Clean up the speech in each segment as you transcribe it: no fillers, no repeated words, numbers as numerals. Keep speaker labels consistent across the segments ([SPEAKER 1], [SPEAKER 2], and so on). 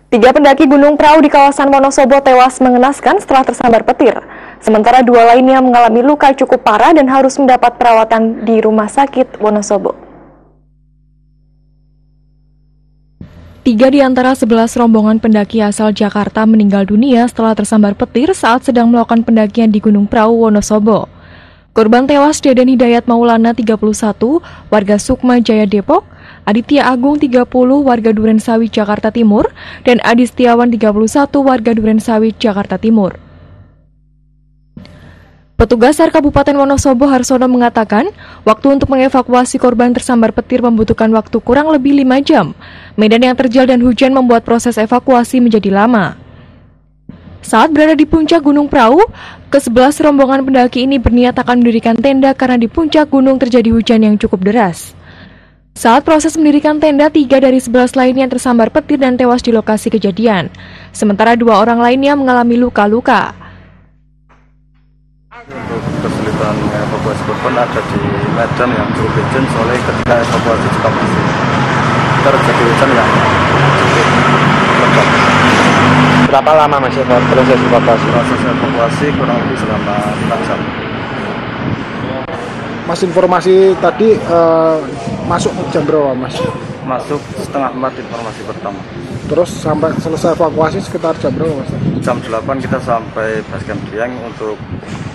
[SPEAKER 1] Tiga pendaki Gunung Prau di kawasan Wonosobo tewas mengenaskan setelah tersambar petir. Sementara dua lainnya mengalami luka cukup parah dan harus mendapat perawatan di Rumah Sakit Wonosobo. 3 di antara 11 rombongan pendaki asal Jakarta meninggal dunia setelah tersambar petir saat sedang melakukan pendakian di Gunung Prau, Wonosobo. Korban tewas Deden Hidayat Maulana 31, warga Sukma Jaya Depok, Aditya Agung 30, warga Durensawit Jakarta Timur, dan Adi Setiawan 31, warga Durensawit Jakarta Timur. Petugas SAR Kabupaten Wonosobo Harsono mengatakan, waktu untuk mengevakuasi korban tersambar petir membutuhkan waktu kurang lebih 5 jam. Medan yang terjal dan hujan membuat proses evakuasi menjadi lama. Saat berada di puncak Gunung Prau, ke-11 rombongan pendaki ini berniat akan mendirikan tenda karena di puncak gunung terjadi hujan yang cukup deras. Saat proses mendirikan tenda, 3 dari 11 lainnya tersambar petir dan tewas di lokasi kejadian. Sementara 2 orang lainnya mengalami luka-luka.
[SPEAKER 2] Untuk kesulitan evakuasi korban ada di medan yang cukup licin, soalnya ketika evakuasi juga masih terjadi hujan yang cukup lebat.
[SPEAKER 3] Berapa lama masih proses evakuasi?
[SPEAKER 2] Proses evakuasi kurang lebih selama 4 jam.
[SPEAKER 4] Mas, informasi tadi masuk jam berapa, Mas?
[SPEAKER 2] Masuk setengah 4 informasi pertama.
[SPEAKER 4] Terus sampai selesai evakuasi sekitar jam berapa, Mas?
[SPEAKER 2] Jam 8 kita sampai Basecamp Dieng untuk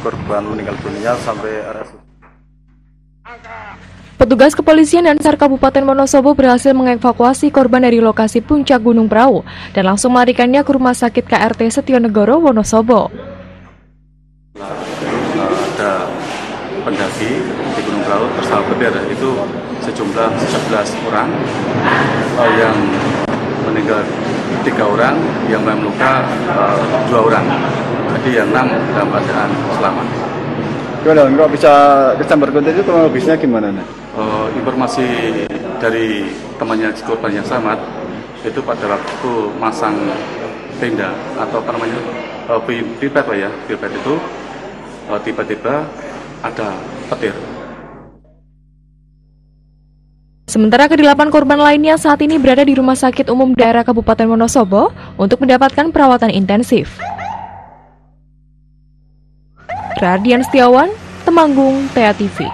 [SPEAKER 2] korban meninggal dunia sampai RSUD.
[SPEAKER 1] Petugas kepolisian dan SAR Kabupaten Wonosobo berhasil mengevakuasi korban dari lokasi puncak Gunung Prau dan langsung melarikannya ke Rumah Sakit KRT Setionegoro, Wonosobo.
[SPEAKER 2] Ada pendaki di Gunung Prau tersambar petir, itu sejumlah 11 orang, yang meninggal 3 orang, yang mengalami luka 2 orang. Jadi yang 6 dalam keadaan selamat.
[SPEAKER 3] Gimana, kok bisa kesambar petir itu kronologisnya gimana?
[SPEAKER 2] Informasi dari temannya korban yang selamat itu pada waktu masang tenda atau apa namanya pilpet lah ya, pilpet itu tiba-tiba ada petir.
[SPEAKER 1] Sementara ke-8 korban lainnya saat ini berada di Rumah Sakit Umum Daerah Kabupaten Wonosobo untuk mendapatkan perawatan intensif. Radian Setiawan, Temanggung, TA TV.